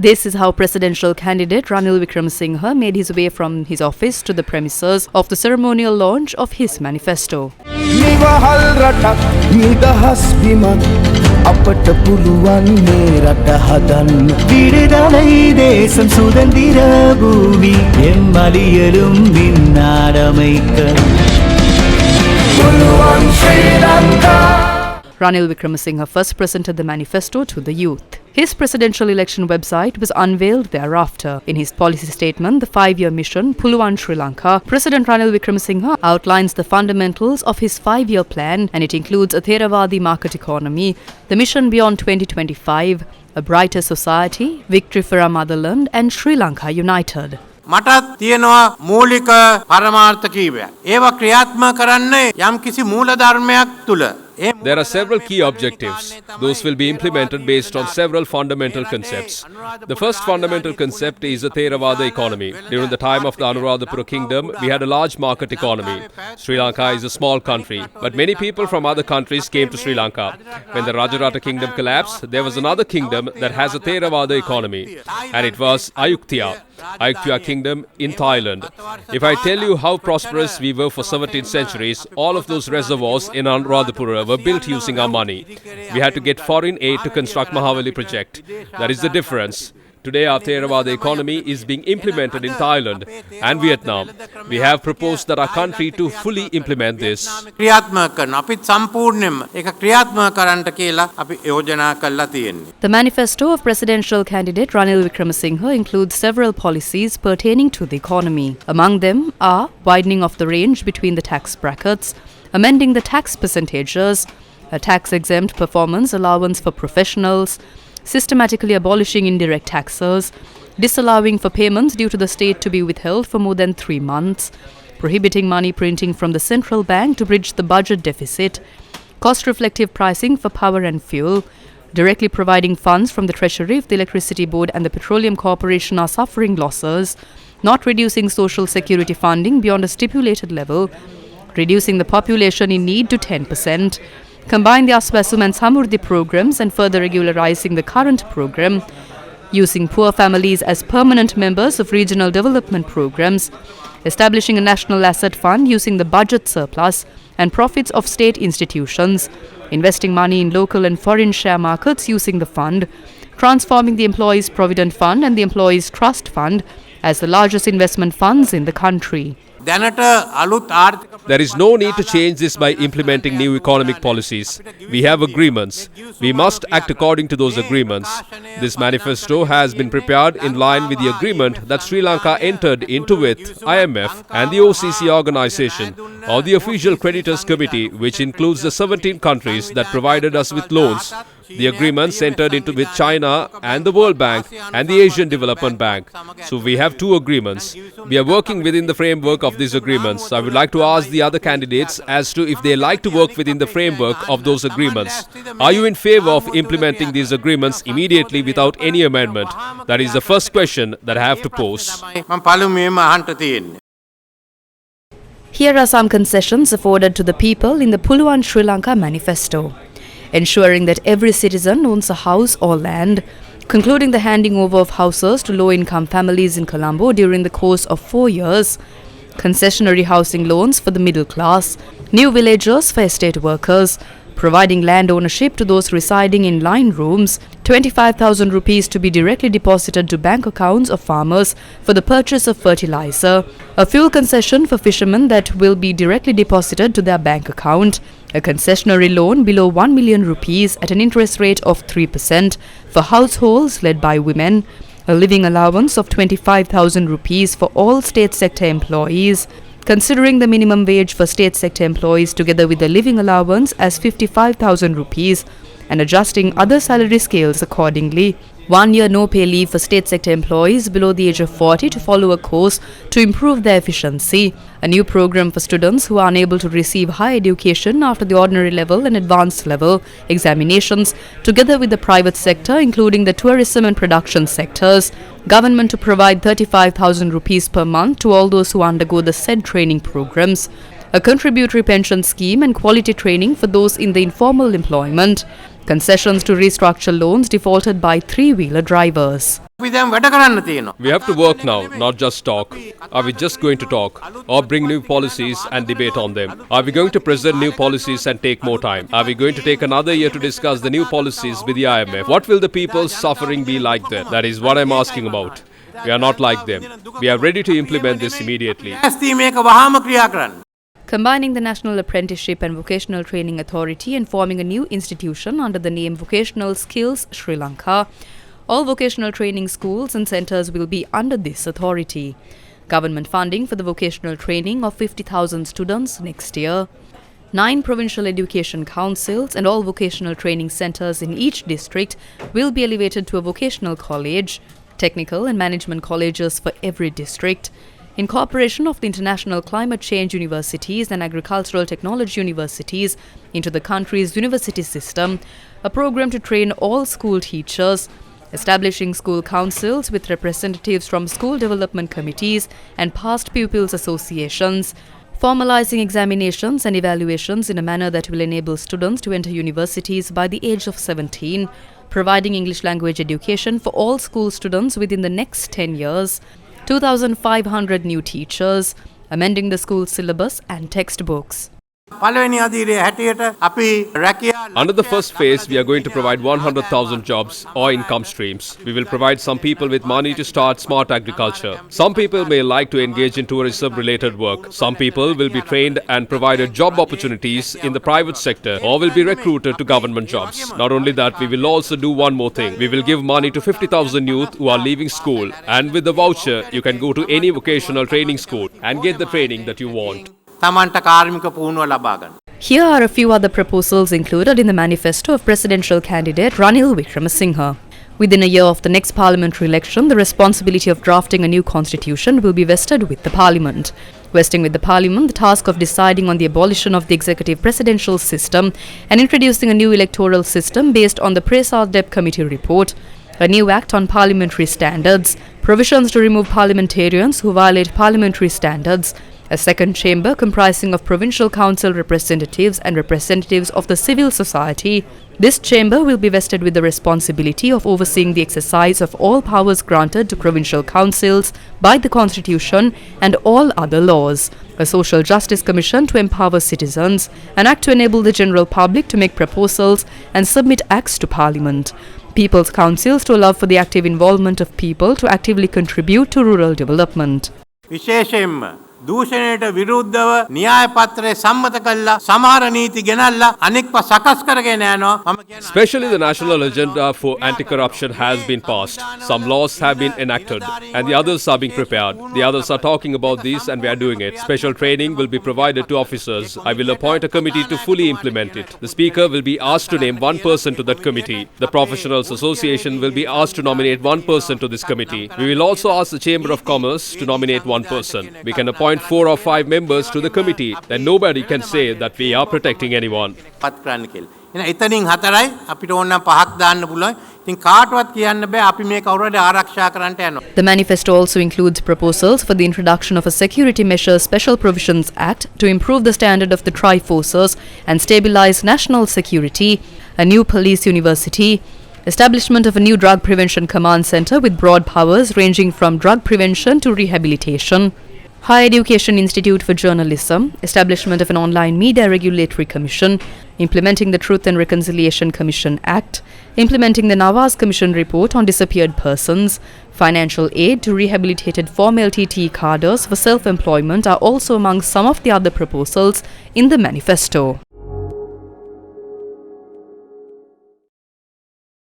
This is how presidential candidate Ranil Wickremesinghe made his way from his office to the premises of the ceremonial launch of his manifesto. Ranil Wickremesinghe first presented the manifesto to the youth. His presidential election website was unveiled thereafter. In his policy statement, the 5-year mission, Puluwan Sri Lanka, President Ranil Wickremesinghe outlines the fundamentals of his 5-year plan, and it includes a Theravadi market economy, the mission beyond 2025, a brighter society, victory for our motherland, and Sri Lanka united. මටත් තියෙනවා මූලික පරමාර්ථ කීපයක්. ඒවා ක්‍රියාත්මක කරන්නේ යම්කිසි මූලධර්මයක් තුල. There are several key objectives. Those will be implemented based on several fundamental concepts. The first fundamental concept is a Theravada economy. During the time of the Anuradhapura kingdom, we had a large market economy. Sri Lanka is a small country, but many people from other countries came to Sri Lanka. When the Rajarata kingdom collapsed, there was another kingdom that has a Theravada economy, and it was Ayutthaya kingdom in Thailand. If I tell you how prosperous we were for 17 centuries, all of those reservoirs in Anuradhapura were built using our money. We had to get foreign aid to construct Mahavali project. That is the difference. Today our Theravada economy is being implemented in Thailand and Vietnam. We have proposed that our country to fully implement this. The manifesto of presidential candidate Ranil Wickremesinghe includes several policies pertaining to the economy. Among them are widening of the range between the tax brackets, amending the tax percentages, a tax-exempt performance allowance for professionals, systematically abolishing indirect taxes, disallowing for payments due to the state to be withheld for more than 3 months, prohibiting money printing from the central bank to bridge the budget deficit, cost-reflective pricing for power and fuel, directly providing funds from the treasury if the Electricity Board and the Petroleum Corporation are suffering losses, not reducing social security funding beyond a stipulated level, reducing the population in need to 10%, combine the Aswasum and Samurdhi programs and further regularizing the current program, using poor families as permanent members of regional development programs, establishing a national asset fund using the budget surplus and profits of state institutions, investing money in local and foreign share markets using the fund, transforming the Employees Provident Fund and the Employees Trust Fund as the largest investment funds in the country. There is no need to change this by implementing new economic policies. We have agreements. We must act according to those agreements. This manifesto has been prepared in line with the agreement that Sri Lanka entered into with IMF and the OCC organization, or the Official Creditors Committee, which includes the 17 countries that provided us with loans. The agreements entered into with China and the World Bank and the Asian Development Bank. So we have 2 agreements. We are working within the framework of these agreements. I would like to ask the other candidates as to if they like to work within the framework of those agreements. Are you in favor of implementing these agreements immediately without any amendment? That is the first question that I have to pose. Here are some concessions afforded to the people in the Puluwan Sri Lanka Manifesto. Ensuring that every citizen owns a house or land, concluding the handing over of houses to low-income families in Colombo during the course of 4 years, concessionary housing loans for the middle class, new villages for estate workers, providing land ownership to those residing in line rooms, 25,000 rupees to be directly deposited to bank accounts of farmers for the purchase of fertilizer, a fuel concession for fishermen that will be directly deposited to their bank account, a concessionary loan below 1 million rupees at an interest rate of 3% for households led by women, a living allowance of 25,000 rupees for all state sector employees, considering the minimum wage for state sector employees together with the living allowance as 55,000 rupees and adjusting other salary scales accordingly. 1 year no-pay leave for state sector employees below the age of 40 to follow a course to improve their efficiency. A new program for students who are unable to receive higher education after the ordinary level and advanced level examinations, together with the private sector, including the tourism and production sectors. Government to provide 35,000 rupees per month to all those who undergo the said training programs. A contributory pension scheme and quality training for those in the informal employment. Concessions to restructure loans defaulted by 3-wheeler drivers. අපි දැන් වැඩ කරන්න තියෙනවා. We have to work now, not just talk. Are we just going to talk or bring new policies and debate on them? Are we going to present new policies and take more time? Are we going to take another year to discuss the new policies with the IMF? What will the people's suffering be like then? That is what I'm asking about. We are not like them. We are ready to implement this immediately. ඇස්ති මේක වහාම ක්‍රියා කරන්න. Combining the National Apprenticeship and Vocational Training Authority and forming a new institution under the name Vocational Skills Sri Lanka, all vocational training schools and centres will be under this authority. Government funding for the vocational training of 50,000 students next year. 9 provincial education councils and all vocational training centres in each district will be elevated to a vocational college, technical and management colleges for every district. Incorporation of the International Climate Change Universities and Agricultural Technology Universities into the country's university system, a program to train all school teachers, establishing school councils with representatives from school development committees and past pupils associations, formalizing examinations and evaluations in a manner that will enable students to enter universities by the age of 17, providing English language education for all school students within the next 10 years, 2,500 new teachers, amending the school syllabus and textbooks. පළවෙනි අධීරයේ හැටියට අපි රැකියා Under the first phase, we are going to provide 100,000 jobs or income streams. We will provide some people with money to start smart agriculture. Some people may like to engage in tourism-related work. Some people will be trained and provided job opportunities in the private sector or will be recruited to government jobs. Not only that, we will also do one more thing. We will give money to 50,000 youth who are leaving school. And with the voucher, you can go to any vocational training school and get the training that you want. තමන්ට කාර්මික පුහුණුව ලබා ගන්න. Here are a few other proposals included in the manifesto of presidential candidate Ranil Wickramasinghe. Within a year of the next parliamentary election, the responsibility of drafting a new constitution will be vested with the parliament. Vesting with the parliament the task of deciding on the abolition of the executive presidential system and introducing a new electoral system based on the Prasad committee report, a new act on parliamentary standards, provisions to remove parliamentarians who violate parliamentary standards, a second chamber comprising of provincial council representatives and representatives of the civil society. This chamber will be vested with the responsibility of overseeing the exercise of all powers granted to provincial councils by the constitution and all other laws. A social justice commission to empower citizens, an act to enable the general public to make proposals and submit acts to parliament. People's councils to allow for the active involvement of people to actively contribute to rural development. විශේෂයෙන්ම දූෂණයට විරුද්ධව න්‍යාය පත්‍රය සම්මත කළා සමහර නීති ගෙනල්ලා අනෙක්ව සකස් කරගෙන යනවා මම කියනවා. Especially the national agenda for anti-corruption has been passed. Some laws have been enacted and the others are being prepared. The others are talking about this and we are doing it. Special training will be provided to officers. I will appoint a committee to fully implement it. The speaker will be asked to name one person to that committee. The professionals association will be asked to nominate one person to this committee. We will also ask the Chamber of Commerce to nominate one person. We can appoint 4 or 5 members to the committee. Then nobody can say that we are protecting anyone. පත් කරන්න කියලා. එහෙනම් එතනින් 4යි අපිට ඕන නම් 5ක් දාන්න පුළුවන්. ඉතින් කාටවත් කියන්න බෑ අපි මේ කවුරුහරි ආරක්ෂා කරන්නට යනවා. The manifesto also includes proposals for the introduction of a Security Measures Special Provisions Act to improve the standard of the Triforces and stabilize national security, a new police university, establishment of a new drug prevention command center with broad powers ranging from drug prevention to rehabilitation, Higher Education Institute for Journalism, establishment of an online media regulatory commission, implementing the Truth and Reconciliation Commission Act, implementing the Nawaz Commission report on disappeared persons, financial aid to rehabilitated former LTT cadres for self-employment are also among some of the other proposals in the manifesto.